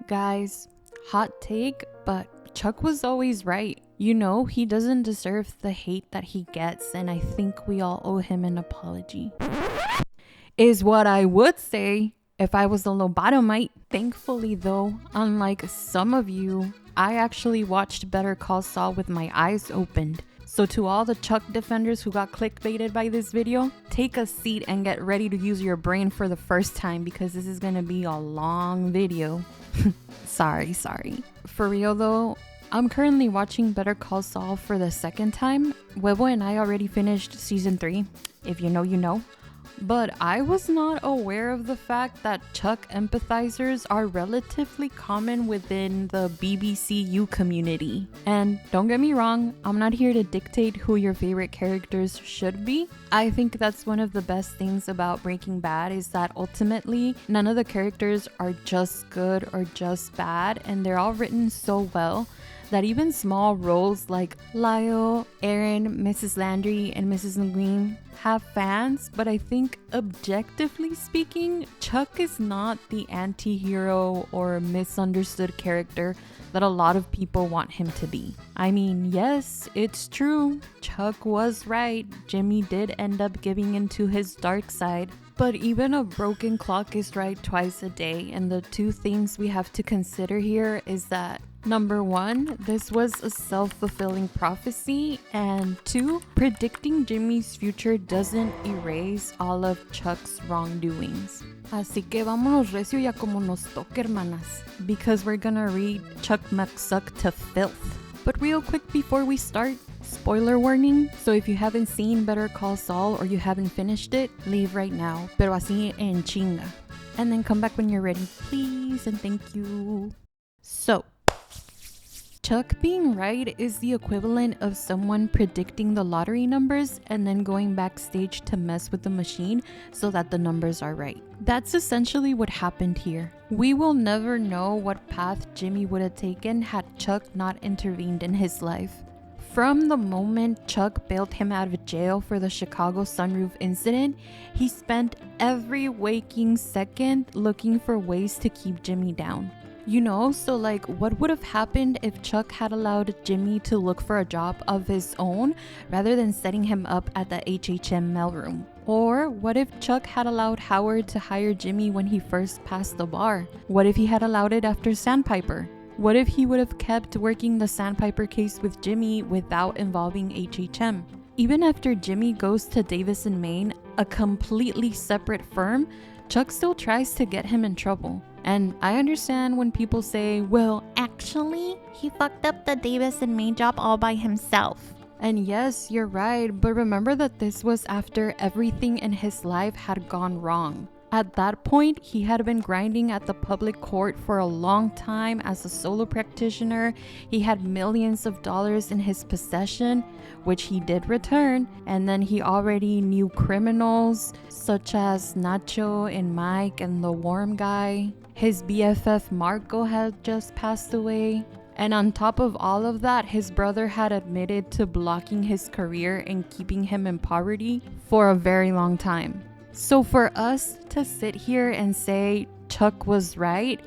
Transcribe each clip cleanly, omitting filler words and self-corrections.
Guys, hot take, but Chuck was always right. You know, he doesn't deserve the hate that he gets, and I think we all owe him an apology. Is what I would say if I was a lobotomite. Thankfully though, unlike some of you, I actually watched Better Call Saul with my eyes opened. So to all the Chuck defenders who got clickbaited by this video, take a seat and get ready to use your brain for the first time, because this is gonna be a long video. Sorry. For real though, I'm currently watching Better Call Saul for the second time. Huevo and I already finished season 3. If you know, you know. But I was not aware of the fact that Chuck empathizers are relatively common within the BBCU community. And don't get me wrong, I'm not here to dictate who your favorite characters should be. I think that's one of the best things about Breaking Bad, is that ultimately none of the characters are just good or just bad, and they're all written so well that even small roles like Lyle, Aaron, Mrs. Landry, and Mrs. McGueen have fans. But I think objectively speaking, Chuck is not the anti-hero or misunderstood character that a lot of people want him to be. I mean, yes, it's true. Chuck was right. Jimmy did end up giving into his dark side. But even a broken clock is right twice a day, and the two things we have to consider here is that number 1, this was a self-fulfilling prophecy, and 2, predicting Jimmy's future doesn't erase all of Chuck's wrongdoings. Así que vámonos recio ya como nos toque, hermanas, because we're gonna read Chuck McSuck to filth. But real quick before we start, spoiler warning. So if you haven't seen Better Call Saul or you haven't finished it, leave right now. Pero así en chinga. And then come back when you're ready, please, and thank you. So, Chuck being right is the equivalent of someone predicting the lottery numbers and then going backstage to mess with the machine so that the numbers are right. That's essentially what happened here. We will never know what path Jimmy would have taken had Chuck not intervened in his life. From the moment Chuck bailed him out of jail for the Chicago sunroof incident, he spent every waking second looking for ways to keep Jimmy down. You know, so like, what would have happened if Chuck had allowed Jimmy to look for a job of his own rather than setting him up at the HHM mailroom? Or what if Chuck had allowed Howard to hire Jimmy when he first passed the bar? What if he had allowed it after Sandpiper? What if he would have kept working the Sandpiper case with Jimmy without involving HHM? Even after Jimmy goes to Davis and Maine, a completely separate firm, Chuck still tries to get him in trouble. And I understand when people say, well, actually, he fucked up the Davis and Maine job all by himself. And yes, you're right, but remember that this was after everything in his life had gone wrong. At that point, he had been grinding at the public court for a long time as a solo practitioner. He had millions of dollars in his possession, which he did return. And then he already knew criminals such as Nacho and Mike and the Worm guy. His BFF Marco had just passed away. And on top of all of that, his brother had admitted to blocking his career and keeping him in poverty for a very long time. So for us to sit here and say Chuck was right,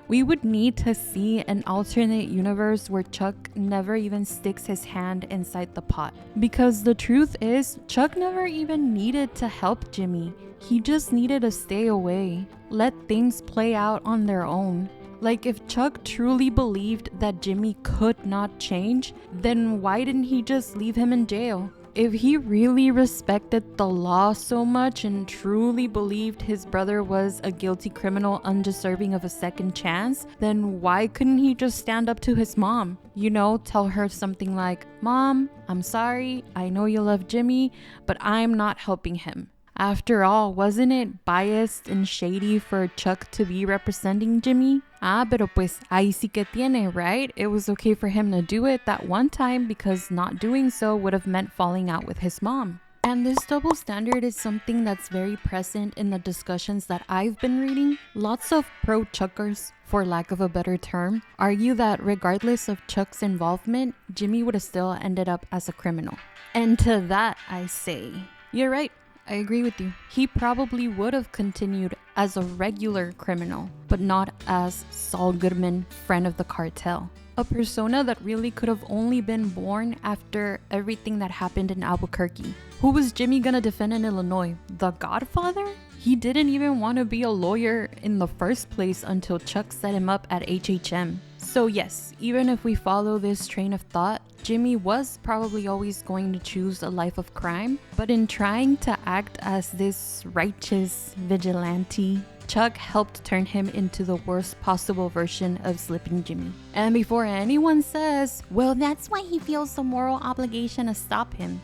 we would need to see an alternate universe where Chuck never even sticks his hand inside the pot. Because the truth is, Chuck never even needed to help Jimmy. He just needed to stay away. Let things play out on their own. Like, if Chuck truly believed that Jimmy could not change, then why didn't he just leave him in jail? If he really respected the law so much and truly believed his brother was a guilty criminal undeserving of a second chance, then why couldn't he just stand up to his mom? You know, tell her something like, Mom, I'm sorry, I know you love Jimmy, but I'm not helping him. After all, wasn't it biased and shady for Chuck to be representing Jimmy? Pero pues ahí sí que tiene, right? It was okay for him to do it that one time because not doing so would have meant falling out with his mom. And this double standard is something that's very present in the discussions that I've been reading. Lots of pro-Chuckers, for lack of a better term, argue that regardless of Chuck's involvement, Jimmy would have still ended up as a criminal. And to that I say, you're right. I agree with you. He probably would have continued as a regular criminal, but not as Saul Goodman, friend of the cartel. A persona that really could have only been born after everything that happened in Albuquerque. Who was Jimmy gonna defend in Illinois? The Godfather? He didn't even want to be a lawyer in the first place until Chuck set him up at HHM. So yes, even if we follow this train of thought, Jimmy was probably always going to choose a life of crime, but in trying to act as this righteous vigilante, Chuck helped turn him into the worst possible version of Slipping Jimmy. And before anyone says, well, that's why he feels the moral obligation to stop him.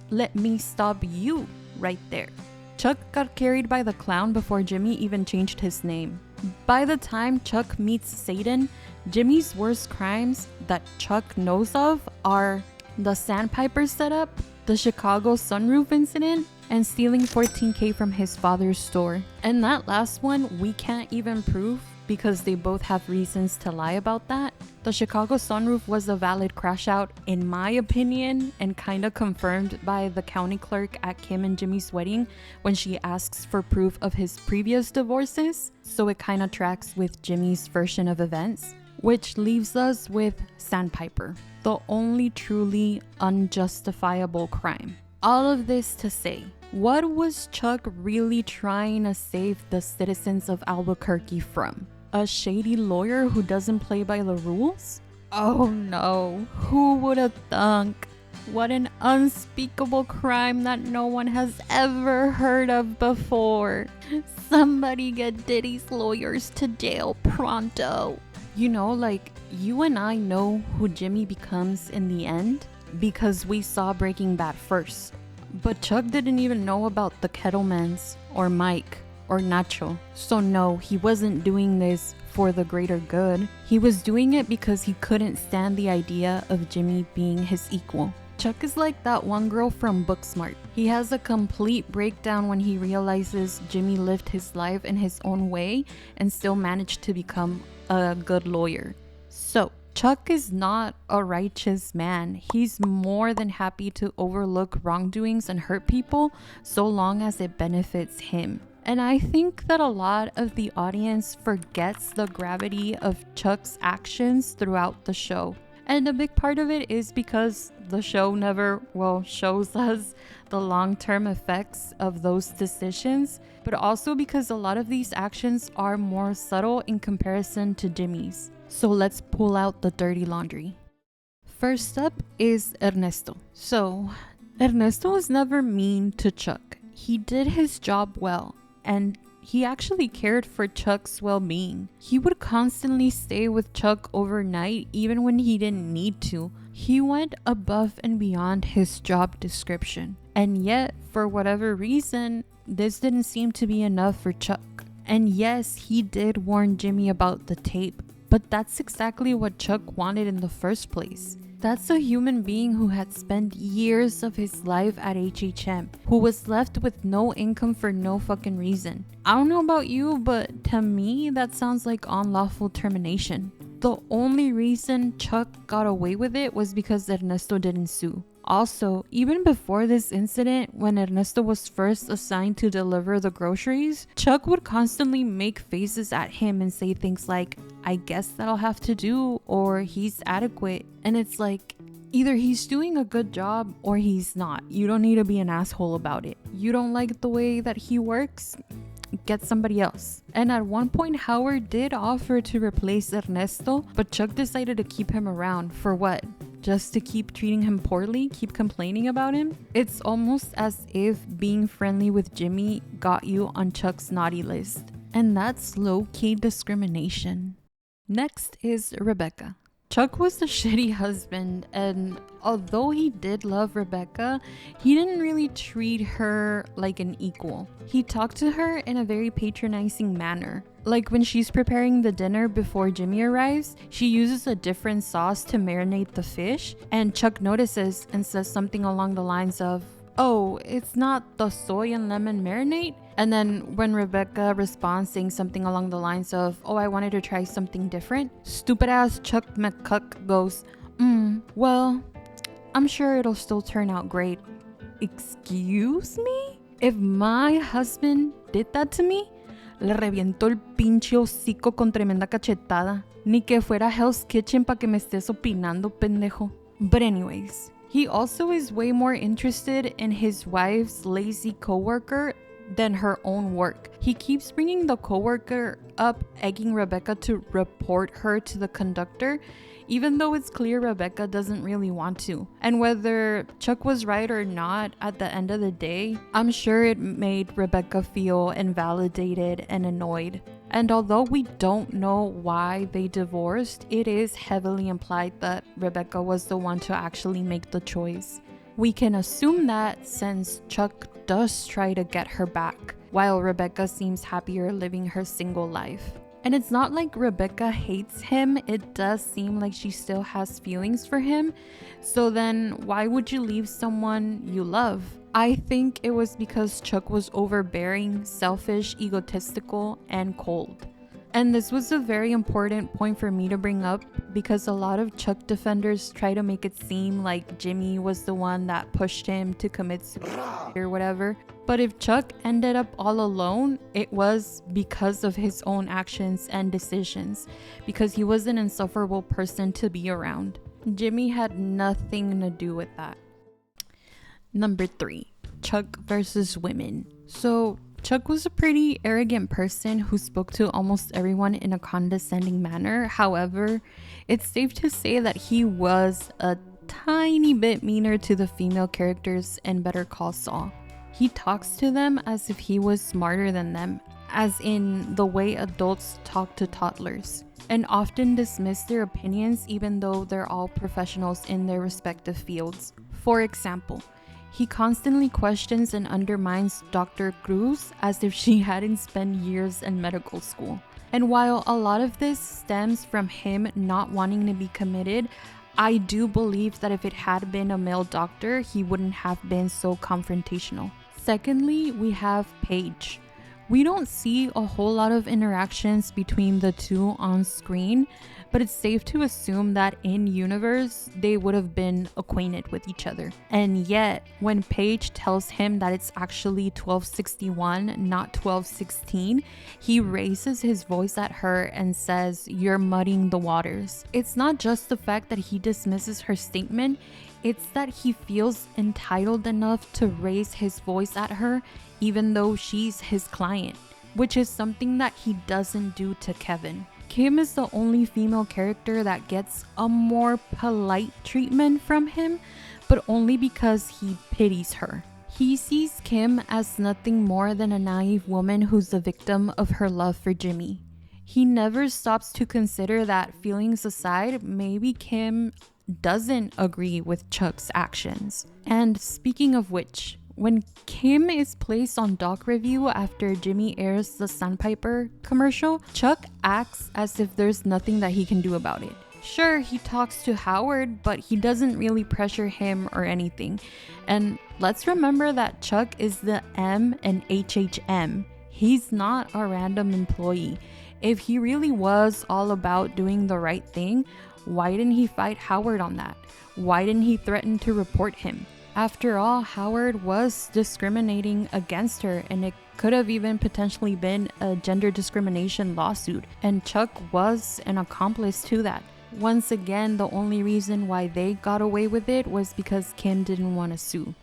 Let me stop you right there. Chuck got carried by the clown before Jimmy even changed his name. By the time Chuck meets Satan, Jimmy's worst crimes that Chuck knows of are the Sandpiper setup, the Chicago sunroof incident, and stealing $14,000 from his father's store. And that last one we can't even prove because they both have reasons to lie about that. The Chicago sunroof was a valid crash out in my opinion, and kinda confirmed by the county clerk at Kim and Jimmy's wedding when she asks for proof of his previous divorces. So it kinda tracks with Jimmy's version of events, which leaves us with Sandpiper, the only truly unjustifiable crime. All of this to say, what was Chuck really trying to save the citizens of Albuquerque from? A shady lawyer who doesn't play by the rules? Oh no, who would have thunk? What an unspeakable crime that no one has ever heard of before. Somebody get Diddy's lawyers to jail pronto. You know, like, you and I know who Jimmy becomes in the end because we saw Breaking Bad first. But Chuck didn't even know about the Kettlemans or Mike or Nacho. So no, he wasn't doing this for the greater good. He was doing it because he couldn't stand the idea of Jimmy being his equal. Chuck is like that one girl from Booksmart. He has a complete breakdown when he realizes Jimmy lived his life in his own way and still managed to become a good lawyer. So Chuck is not a righteous man. He's more than happy to overlook wrongdoings and hurt people so long as it benefits him. And I think that a lot of the audience forgets the gravity of Chuck's actions throughout the show. And a big part of it is because the show never, shows us the long-term effects of those decisions, but also because a lot of these actions are more subtle in comparison to Jimmy's. So let's pull out the dirty laundry. First up is Ernesto. So Ernesto was never mean to Chuck. He did his job well, and he actually cared for Chuck's well-being. He would constantly stay with Chuck overnight even when he didn't need to. He went above and beyond his job description. And yet, for whatever reason, this didn't seem to be enough for Chuck. And yes, he did warn Jimmy about the tape, but that's exactly what Chuck wanted in the first place. That's a human being who had spent years of his life at HHM, who was left with no income for no fucking reason. I don't know about you, but to me, that sounds like unlawful termination. The only reason Chuck got away with it was because Ernesto didn't sue. Also, even before this incident, when Ernesto was first assigned to deliver the groceries, Chuck would constantly make faces at him and say things like, I guess that'll have to do, or he's adequate. And it's like, either he's doing a good job or he's not. You don't need to be an asshole about it. You don't like the way that he works? Get somebody else. And at one point, Howard did offer to replace Ernesto, but Chuck decided to keep him around. For what? Just to keep treating him poorly? Keep complaining about him? It's almost as if being friendly with Jimmy got you on Chuck's naughty list. And that's low-key discrimination. Next is Rebecca. Chuck was a shitty husband, and although he did love Rebecca, he didn't really treat her like an equal. He talked to her in a very patronizing manner. Like when she's preparing the dinner before Jimmy arrives, she uses a different sauce to marinate the fish, and Chuck notices and says something along the lines of, oh, it's not the soy and lemon marinade? And then when Rebecca responds saying something along the lines of, oh, I wanted to try something different, stupid ass Chuck McCuck goes, well, I'm sure it'll still turn out great. Excuse me? If my husband did that to me, le reviento el pinche hocico con tremenda cachetada. Ni que fuera Hell's Kitchen pa' que me estés opinando, pendejo. But anyways, he also is way more interested in his wife's lazy coworker than her own work. He keeps bringing the coworker up, egging Rebecca to report her to the conductor, even though it's clear Rebecca doesn't really want to. And whether Chuck was right or not, at the end of the day, I'm sure it made Rebecca feel invalidated and annoyed. And although we don't know why they divorced, it is heavily implied that Rebecca was the one to actually make the choice. We can assume that since Chuck does try to get her back, while Rebecca seems happier living her single life. And it's not like Rebecca hates him, it does seem like she still has feelings for him. So then why would you leave someone you love? I think it was because Chuck was overbearing, selfish, egotistical, and cold. And this was a very important point for me to bring up because a lot of Chuck defenders try to make it seem like Jimmy was the one that pushed him to commit suicide or whatever. But if Chuck ended up all alone, it was because of his own actions and decisions, because he was an insufferable person to be around. Jimmy had nothing to do with that. Number 3, Chuck versus women. So Chuck was a pretty arrogant person who spoke to almost everyone in a condescending manner. However, it's safe to say that he was a tiny bit meaner to the female characters in Better Call Saul. He talks to them as if he was smarter than them, as in the way adults talk to toddlers, and often dismiss their opinions even though they're all professionals in their respective fields. For example, he constantly questions and undermines Dr. Cruz as if she hadn't spent years in medical school. And while a lot of this stems from him not wanting to be committed, I do believe that if it had been a male doctor, he wouldn't have been so confrontational. Secondly, we have Paige. We don't see a whole lot of interactions between the two on screen, but it's safe to assume that in universe, they would have been acquainted with each other. And yet, when Paige tells him that it's actually 1261, not 1216, he raises his voice at her and says, "You're muddying the waters." It's not just the fact that he dismisses her statement, it's that he feels entitled enough to raise his voice at her even though she's his client, which is something that he doesn't do to Kevin. Kim is the only female character that gets a more polite treatment from him, but only because he pities her. He sees Kim as nothing more than a naive woman who's the victim of her love for Jimmy. He never stops to consider that, feelings aside, maybe Kim doesn't agree with Chuck's actions. And speaking of which, when Kim is placed on doc review after Jimmy airs the Sandpiper commercial, Chuck acts as if there's nothing that he can do about it. Sure, he talks to Howard, but he doesn't really pressure him or anything. And let's remember that Chuck is the M and HHM. He's not a random employee. If he really was all about doing the right thing, why didn't he fight Howard on that? Why didn't he threaten to report him? After all, Howard was discriminating against her, and it could have even potentially been a gender discrimination lawsuit, and Chuck was an accomplice to that. Once again, the only reason why they got away with it was because Kim didn't want to sue.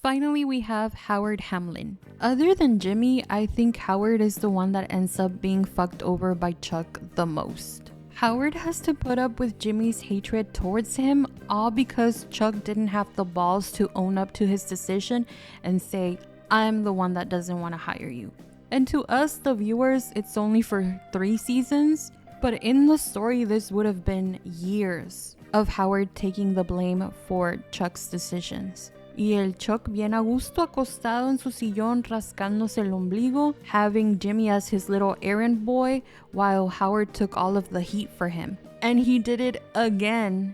Finally, we have Howard Hamlin. Other than Jimmy, I think Howard is the one that ends up being fucked over by Chuck the most. Howard has to put up with Jimmy's hatred towards him, all because Chuck didn't have the balls to own up to his decision and say, "I'm the one that doesn't want to hire you." And to us, the viewers, it's only for 3 seasons, but in the story, this would have been years of Howard taking the blame for Chuck's decisions. Y el Chuck bien a gusto acostado en su sillón rascándose el ombligo, having Jimmy as his little errand boy while Howard took all of the heat for him. And he did it again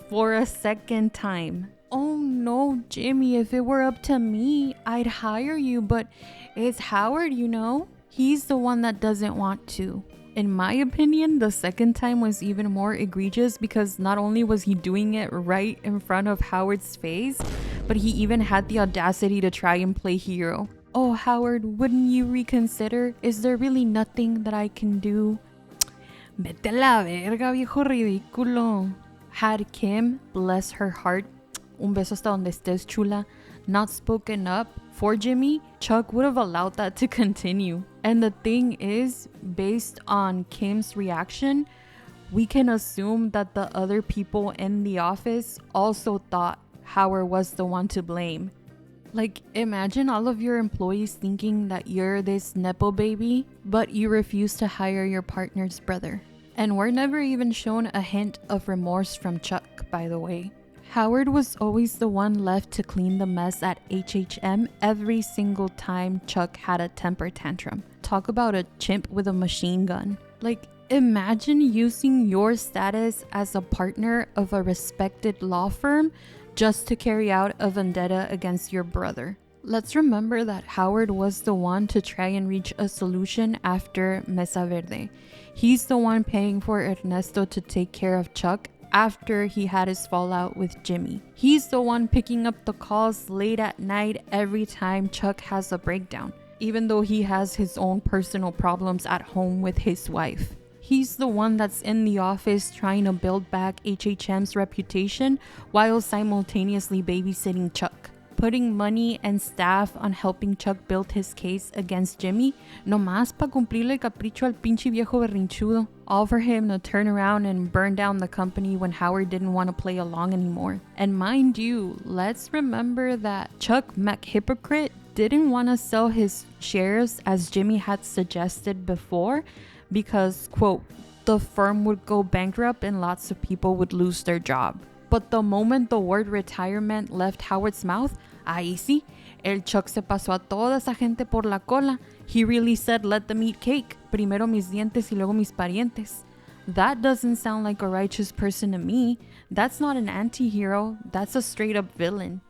for a second time. "Oh no, Jimmy, if it were up to me, I'd hire you, but it's Howard, you know? He's the one that doesn't want to." In my opinion, the second time was even more egregious because not only was he doing it right in front of Howard's face, but he even had the audacity to try and play hero. Oh, Howard, wouldn't you reconsider? Is there really nothing that I can do? Vete a la verga, viejo ridículo. Had Kim, bless her heart, un beso hasta donde estés, chula, not spoken up for Jimmy, Chuck would have allowed that to continue. And the thing is, based on Kim's reaction, we can assume that the other people in the office also thought Howard was the one to blame. Like, imagine all of your employees thinking that you're this Nepo baby, but you refuse to hire your partner's brother. And we're never even shown a hint of remorse from Chuck, by the way. Howard was always the one left to clean the mess at HHM every single time Chuck had a temper tantrum. Talk about a chimp with a machine gun. Like, imagine using your status as a partner of a respected law firm just to carry out a vendetta against your brother. Let's remember that Howard was the one to try and reach a solution after Mesa Verde. He's the one paying for Ernesto to take care of Chuck after he had his fallout with Jimmy. He's the one picking up the calls late at night every time Chuck has a breakdown, even though he has his own personal problems at home with his wife. He's the one that's in the office trying to build back HHM's reputation while simultaneously babysitting Chuck. Putting money and staff on helping Chuck build his case against Jimmy, nomás pa cumplirle el capricho al pinche viejo berrinchudo. All for him to turn around and burn down the company when Howard didn't want to play along anymore. And mind you, let's remember that Chuck McHypocrite didn't want to sell his shares as Jimmy had suggested before because, quote, the firm would go bankrupt and lots of people would lose their job. But the moment the word retirement left Howard's mouth, ahí sí, el Chuck se pasó a toda esa gente por la cola. He really said, let them eat cake. Primero mis dientes y luego mis parientes. That doesn't sound like a righteous person to me. That's not an anti-hero. That's a straight up villain.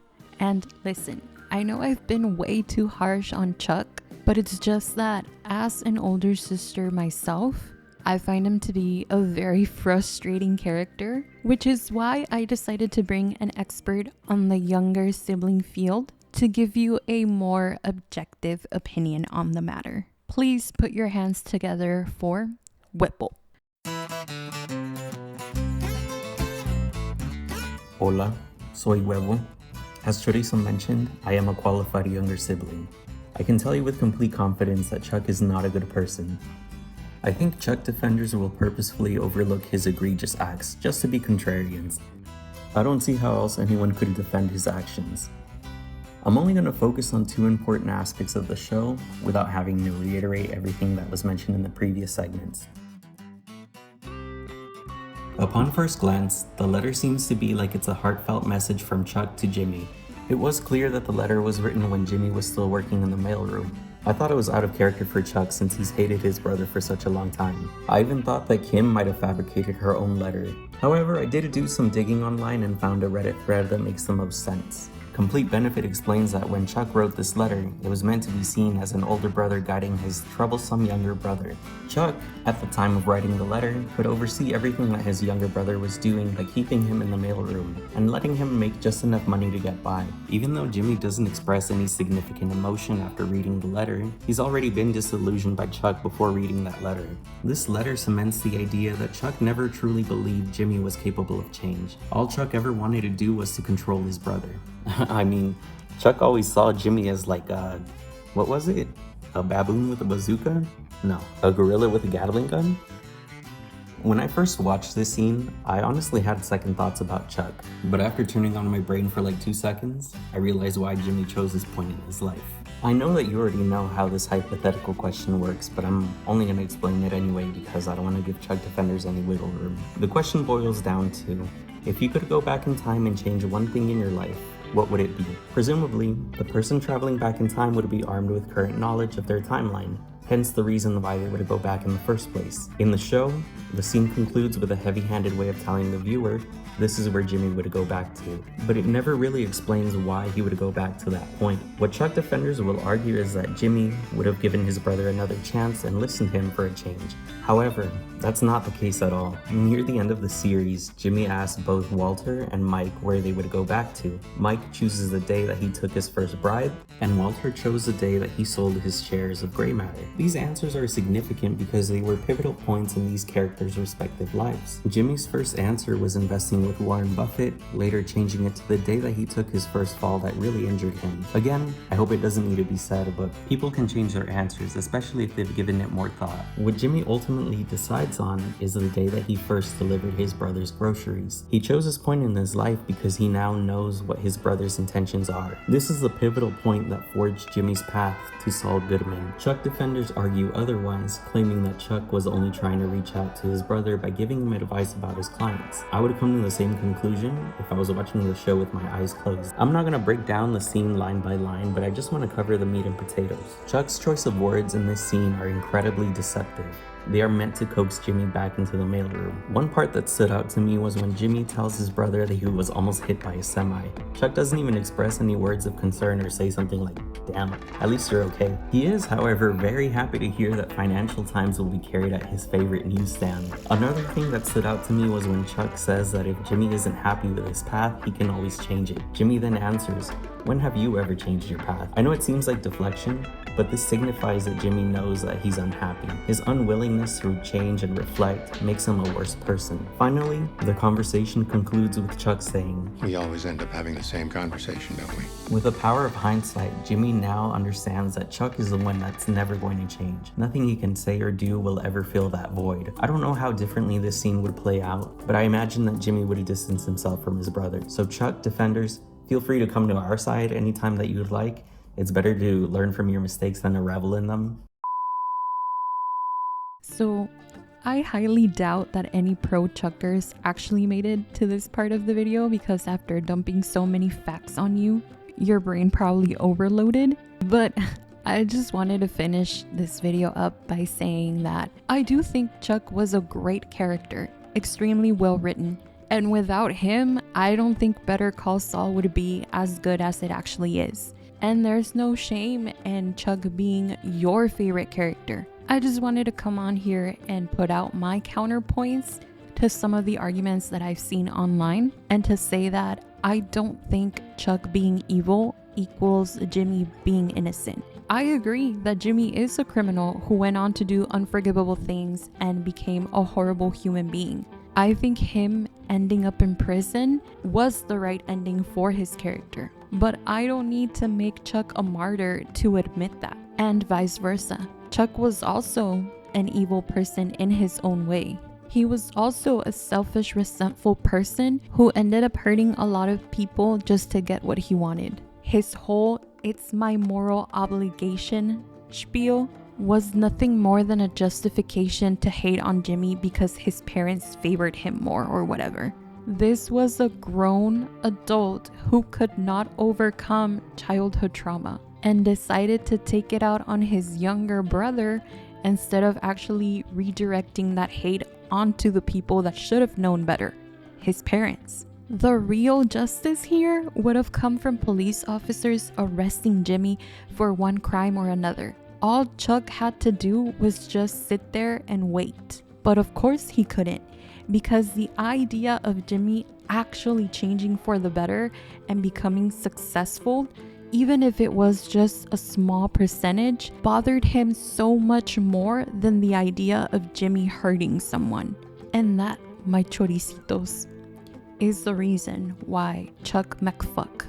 And listen, I know I've been way too harsh on Chuck, but it's just that as an older sister myself, I find him to be a very frustrating character, which is why I decided to bring an expert on the younger sibling field to give you a more objective opinion on the matter. Please put your hands together for Whipple. Hola, soy Huevo. As Chorizo mentioned, I am a qualified younger sibling. I can tell you with complete confidence that Chuck is not a good person. I think Chuck defenders will purposefully overlook his egregious acts just to be contrarians. I don't see how else anyone could defend his actions. I'm only going to focus on two important aspects of the show without having to reiterate everything that was mentioned in the previous segments. Upon first glance, the letter seems to be like it's a heartfelt message from Chuck to Jimmy. It was clear that the letter was written when Jimmy was still working in the mailroom. I thought it was out of character for Chuck since he's hated his brother for such a long time. I even thought that Kim might have fabricated her own letter. However, I did do some digging online and found a Reddit thread that makes the most sense. Complete Benefit explains that when Chuck wrote this letter, it was meant to be seen as an older brother guiding his troublesome younger brother. Chuck, at the time of writing the letter, could oversee everything that his younger brother was doing by keeping him in the mailroom and letting him make just enough money to get by. Even though Jimmy doesn't express any significant emotion after reading the letter, he's already been disillusioned by Chuck before reading that letter. This letter cements the idea that Chuck never truly believed Jimmy was capable of change. All Chuck ever wanted to do was to control his brother. I mean, Chuck always saw Jimmy as like what was it? A baboon with a bazooka? No, a gorilla with a Gatling gun? When I first watched this scene, I honestly had second thoughts about Chuck, but after turning on my brain for like 2 seconds, I realized why Jimmy chose this point in his life. I know that you already know how this hypothetical question works, but I'm only going to explain it anyway because I don't want to give Chuck defenders any wiggle room. The question boils down to, if you could go back in time and change one thing in your life, what would it be? Presumably, the person traveling back in time would be armed with current knowledge of their timeline, hence the reason why they would go back in the first place. In the show, the scene concludes with a heavy-handed way of telling the viewer this is where Jimmy would go back to. But it never really explains why he would go back to that point. What Chuck defenders will argue is that Jimmy would have given his brother another chance and listened to him for a change. However, that's not the case at all. Near the end of the series, Jimmy asks both Walter and Mike where they would go back to. Mike chooses the day that he took his first bribe, and Walter chose the day that he sold his shares of gray matter. These answers are significant because they were pivotal points in these characters' respective lives. Jimmy's first answer was investing with Warren Buffett, later changing it to the day that he took his first fall that really injured him. Again, I hope it doesn't need to be said, but people can change their answers, especially if they've given it more thought. What Jimmy ultimately decides on is the day that he first delivered his brother's groceries. He chose this point in his life because he now knows what his brother's intentions are. This is the pivotal point that forged Jimmy's path to Saul Goodman. Chuck defenders argue otherwise, claiming that Chuck was only trying to reach out to his brother by giving him advice about his clients. I would come to the same conclusion if I was watching the show with my eyes closed. I'm not gonna break down the scene line by line, but I just want to cover the meat and potatoes. Chuck's choice of words in this scene are incredibly deceptive. They are meant to coax Jimmy back into the mailroom. One part that stood out to me was when Jimmy tells his brother that he was almost hit by a semi. Chuck doesn't even express any words of concern or say something like, "Damn, at least you're okay." He is, however, very happy to hear that Financial Times will be carried at his favorite newsstand. Another thing that stood out to me was when Chuck says that if Jimmy isn't happy with his path, he can always change it. Jimmy then answers, "When have you ever changed your path?" I know it seems like deflection, but this signifies that Jimmy knows that he's unhappy. His unwillingness to change and reflect makes him a worse person. Finally, the conversation concludes with Chuck saying, "We always end up having the same conversation, don't we?" With the power of hindsight, Jimmy now understands that Chuck is the one that's never going to change. Nothing he can say or do will ever fill that void. I don't know how differently this scene would play out, but I imagine that Jimmy would distance himself from his brother. So Chuck defenders, feel free to come to our side anytime that you'd like. It's better to learn from your mistakes than to revel in them. So, I highly doubt that any pro Chuggers actually made it to this part of the video, because after dumping so many facts on you, your brain probably overloaded. But I just wanted to finish this video up by saying that I do think Chuck was a great character, extremely well written. And without him, I don't think Better Call Saul would be as good as it actually is. And there's no shame in Chuck being your favorite character. I just wanted to come on here and put out my counterpoints to some of the arguments that I've seen online, and to say that I don't think Chuck being evil equals Jimmy being innocent. I agree that Jimmy is a criminal who went on to do unforgivable things and became a horrible human being. I think him ending up in prison was the right ending for his character. But I don't need to make Chuck a martyr to admit that. And vice versa. Chuck was also an evil person in his own way. He was also a selfish, resentful person who ended up hurting a lot of people just to get what he wanted. His whole "it's my moral obligation" spiel was nothing more than a justification to hate on Jimmy because his parents favored him more or whatever. This was a grown adult who could not overcome childhood trauma and decided to take it out on his younger brother instead of actually redirecting that hate onto the people that should have known better, his parents. The real justice here would have come from police officers arresting Jimmy for one crime or another. All Chuck had to do was just sit there and wait. But of course he couldn't, because the idea of Jimmy actually changing for the better and becoming successful, even if it was just a small percentage, bothered him so much more than the idea of Jimmy hurting someone. And that, my choricitos, is the reason why Chuck McFuck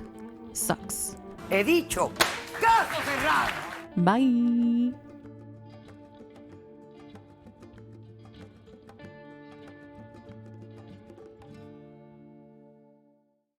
sucks. He dicho, caso cerrado. Bye.